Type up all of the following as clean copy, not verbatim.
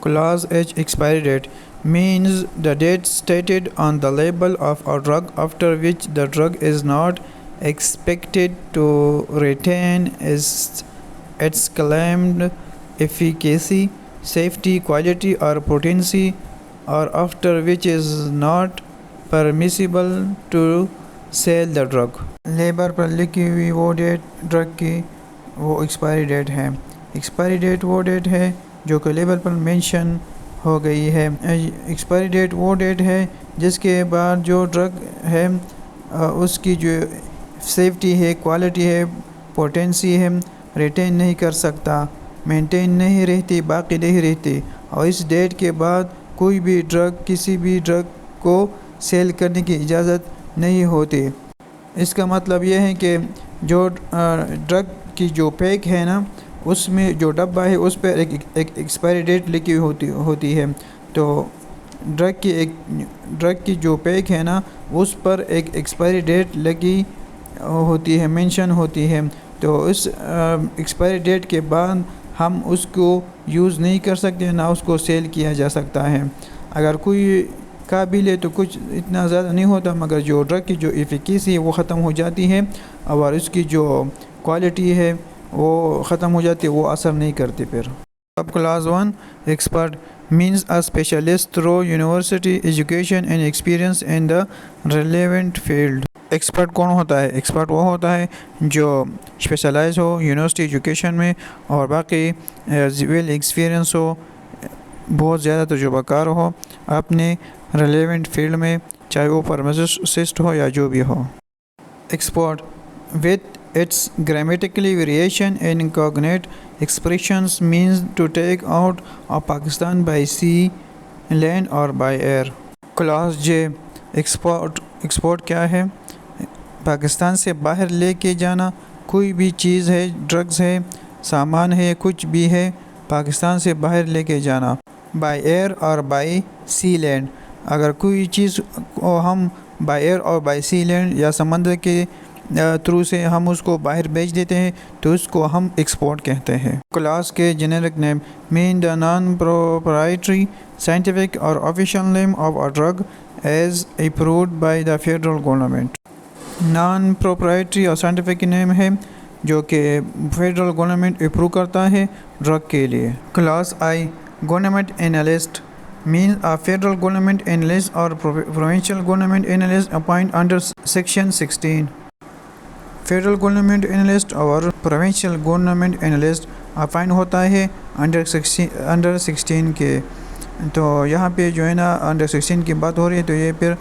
Clause H, expiry date, means the date stated on the label of a drug after which the drug is not expected to retain its claimed efficacy, safety, quality or potency, or after which is not permissible to sell the drug. Label پر لکھی ہوئی وہ date drug کی وہ expiry date ہے. Expiry date وہ date ہے جو کہ لیبل پر مینشن ہو گئی ہے. ایکسپائری ڈیٹ وہ ڈیٹ ہے جس کے بعد جو ڈرگ ہے اس کی جو سیفٹی ہے، کوالٹی ہے، پوٹینسی ہے، ریٹین نہیں کر سکتا، مینٹین نہیں رہتی، باقی نہیں رہتی، اور اس ڈیٹ کے بعد کوئی بھی ڈرگ کسی بھی ڈرگ کو سیل کرنے کی اجازت نہیں ہوتی. اس کا مطلب یہ ہے کہ جو ڈرگ کی جو پیک ہے نا، اس میں جو ڈبہ ہے اس پہ ایک ایکسپائری ڈیٹ لکھی ہوتی ہے. تو ڈرگ کی جو پیک ہے نا اس پر ایک ایکسپائری ڈیٹ لگی ہوتی ہے، مینشن ہوتی ہے. تو اس ایکسپائری ڈیٹ کے بعد ہم اس کو یوز نہیں کر سکتے، نہ اس کو سیل کیا جا سکتا ہے. اگر کوئی قابل ہے تو کچھ اتنا زیادہ نہیں ہوتا، مگر جو ڈرگ کی جو ایفیکیسی ہے وہ ختم ہو جاتی ہے، اور اس کی جو کوالٹی ہے وہ ختم ہو جاتی ہے، وہ اثر نہیں کرتی. پھر اب class 1 expert means a specialist through university education and experience in the relevant field. Expert کون ہوتا ہے؟ ایکسپرٹ وہ ہوتا ہے جو اسپیشلائز ہو یونیورسٹی ایجوکیشن میں اور باقی ویل ایکسپیرینس ہو، بہت زیادہ تجربہ کار ہو اپنے ریلیونٹ فیلڈ میں، چاہے وہ فارماسسٹ ہو یا جو بھی ہو. Export with its grammatically variation and cognate expressions means to take out of Pakistan by sea, land or by air. Clause J, export کیا ہے؟ پاکستان سے باہر لے کے جانا. کوئی بھی چیز ہے، ڈرگز ہے، سامان ہے، کچھ بھی ہے، پاکستان سے باہر لے کے جانا. بائی ایئر اور بائی سی لینڈ، اگر کوئی چیز کو ہم بائی ایئر اور بائی سی لینڈ یا سمندر کے تھرو سے ہم اس کو باہر بیچ دیتے ہیں تو اس کو ہم ایکسپورٹ کہتے ہیں. کلاس کے جنرک نیم مین دا نان پروپرائٹری سائنٹیفک اور official name of a drug as approved by the federal government. Naan proprietary اور سائنٹیفک نیم ہے جو کہ فیڈرل گورنمنٹ اپروو کرتا ہے ڈرگ کے لیے. Class I government analyst means a federal government analyst or provincial government analyst appointed under section 16. Federal government analyst اور provincial government analyst appoint ہوتا ہے انڈر 16 کے. تو یہاں پہ جو ہے نا انڈر 16 کی بات ہو رہی ہے، تو یہ پھر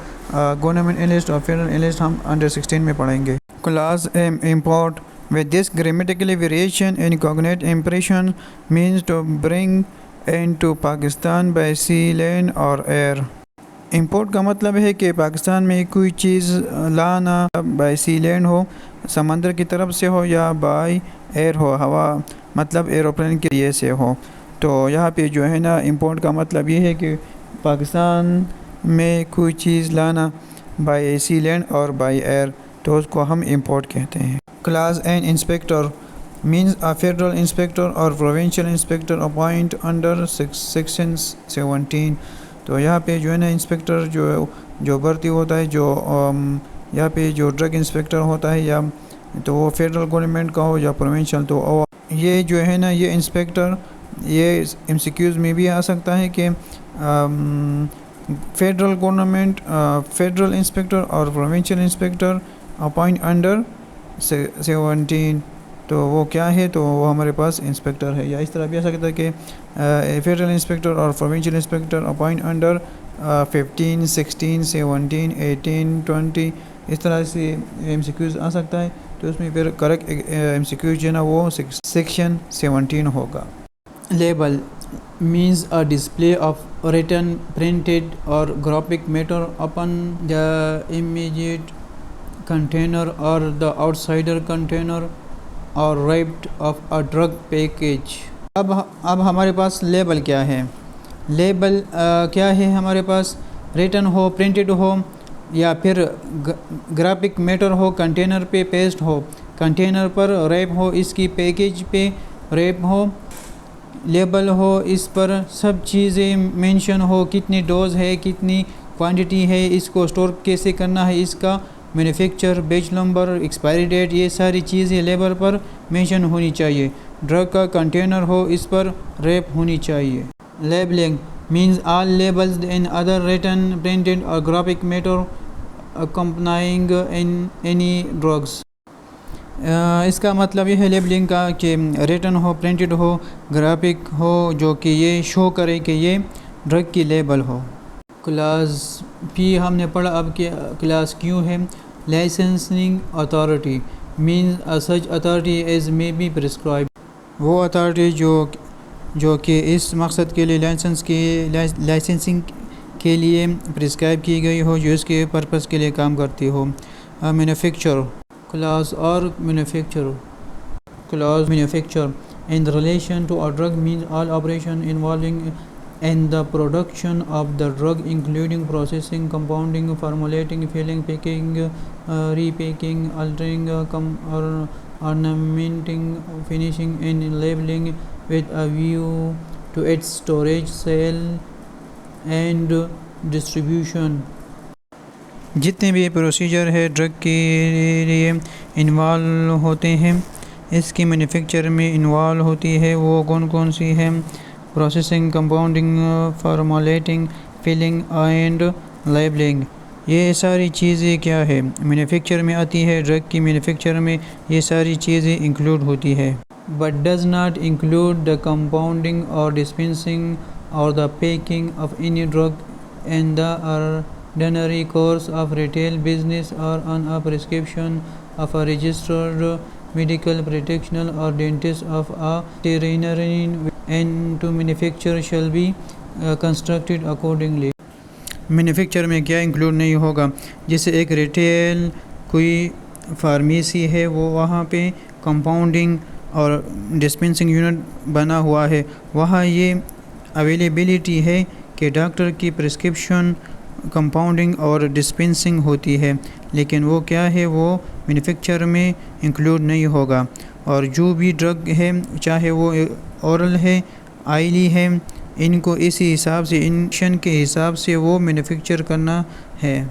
گورنمنٹ انالسٹ اور فیڈرل انالسٹ ہم انڈر 16 میں پڑھیں گے. Class M import with this grammatical variation and cognate impression means to bring into Pakistan by sea, land or air. Import کا مطلب ہے کہ پاکستان میں کوئی چیز لانا بائی سی لینڈ ہو، سمندر کی طرف سے ہو، یا بائی ایئر ہو، ہوا مطلب ایروپلین کے ذریعے سے ہو. تو یہاں پہ جو ہے نا امپورٹ کا مطلب یہ ہے کہ پاکستان میں کوئی چیز لانا بائی سی لینڈ اور بائی ایئر، تو اس کو ہم امپورٹ کہتے ہیں. Class N inspector means a federal inspector or provincial inspector appointed under section 17. تو یہاں پہ جو ہے نا انسپیکٹر جو بھرتی ہوتا ہے، جو یہاں پہ جو ڈرگ انسپیکٹر ہوتا ہے، یا تو وہ فیڈرل گورنمنٹ کا ہو یا پروونشل، تو یہ جو ہے نا یہ انسپیکٹر، یہ ایم سی کیوز میں بھی آ سکتا ہے کہ فیڈرل گورنمنٹ فیڈرل انسپیکٹر اور پروونشل انسپیکٹر اپوائنٹ انڈر 17. تو وہ کیا ہے؟ تو وہ ہمارے پاس انسپیکٹر ہے. یا اس طرح بھی آ سکتا ہے کہ فیڈرل انسپیکٹر اور پروونشل انسپیکٹر اپوائنٹ انڈر 15, 16, 17, 18, 20، اس طرح سے ایم سی کیوز آ سکتا ہے. تو اس میں پھر کریکٹ ایم سی کیوز جو ہے نا وہ سیکشن 17 ہوگا. Label means a display of written, printed or graphic matter upon the immediate container or the outsider container or wrapped of a drug package. اب ہمارے پاس لیبل کیا ہے؟ لیبل کیا ہے ہمارے پاس؟ ریٹن ہو، پرنٹڈ ہو، یا پھر گرافک میٹر ہو، کنٹینر پہ پیسٹ ہو، کنٹینر پر ریپ ہو، اس کی پیکیج پہ ریپ ہو، لیبل ہو، اس پر سب چیزیں مینشن ہو، کتنی ڈوز ہے، کتنی کوانٹٹی ہے، اس کو اسٹور کیسے کرنا ہے، اس کا مینوفیکچر، بیچ نمبر، ایکسپائری ڈیٹ، یہ ساری چیزیں لیبل پر مینشن ہونی چاہیے۔ ڈرگ کا کنٹینر ہو، اس پر ریپ ہونی چاہیے۔ Labelling means all labels and other written, printed or graphic matter accompanying any drugs۔ اس کا مطلب یہ ہے لیبلنگ کا کہ ریٹن ہو، پرنٹڈ ہو، گرافک ہو، جو کہ یہ شو کرے کہ یہ ڈرگ کی لیبل ہو۔ کلاس پی ہم نے پڑھا، اب کہ کلاس کیو ہے۔ Licensing authority means such authority as may be prescribed۔ وہ اتھارٹی جو کہ اس مقصد کے لیے لائسنسنگ کے لیے پرسکرائب کی گئی ہو، جو اس کے پرپس کے لیے کام کرتی ہو۔ مینوفیکچر کلاس اور manufacture class manufacture in relation to a drug means all operation involving in the production of the drug including processing, compounding, formulating, filling, packing, repacking, altering, ornamenting, finishing and labeling with a view to its storage, sale and distribution۔ جتنے بھی procedure ہے drug کے لیے involve ہوتے ہیں، اس کی manufacture میں involve ہوتی ہے، وہ کون سی ہیں؟ Processing, compounding, formulating, filling and labelling. یہ ساری چیزیں کیا ہے؟ مینوفیکچر میں آتی ہے۔ ڈرگ کی مینوفیکچر میں یہ ساری چیزیں انکلوڈ ہوتی ہے۔ but does not include the compounding or dispensing or the packing of any drug in the ordinary course of retail business or on a prescription of a registered medical practitioner or dentist of a veterinary and to manufacture shall be constructed accordingly۔ Manufacture میں کیا include نہیں ہوگا؟ جیسے ایک retail کوئی pharmacy ہے، وہ وہاں پہ کمپاؤنڈنگ اور ڈسپینسنگ یونٹ بنا ہوا ہے، وہاں یہ اویلیبلٹی ہے کہ ڈاکٹر کی پرسکرپشن، کمپاؤنڈنگ اور ڈسپینسنگ ہوتی ہے، لیکن وہ کیا ہے؟ وہ مینوفیکچر میں انکلوڈ نہیں ہوگا۔ اور جو بھی ڈرگ ہے، چاہے وہ اورل ہے، آئلی ہے، ان کو اسی حساب سے انشن کے حساب سے وہ مینوفیکچر کرنا ہے۔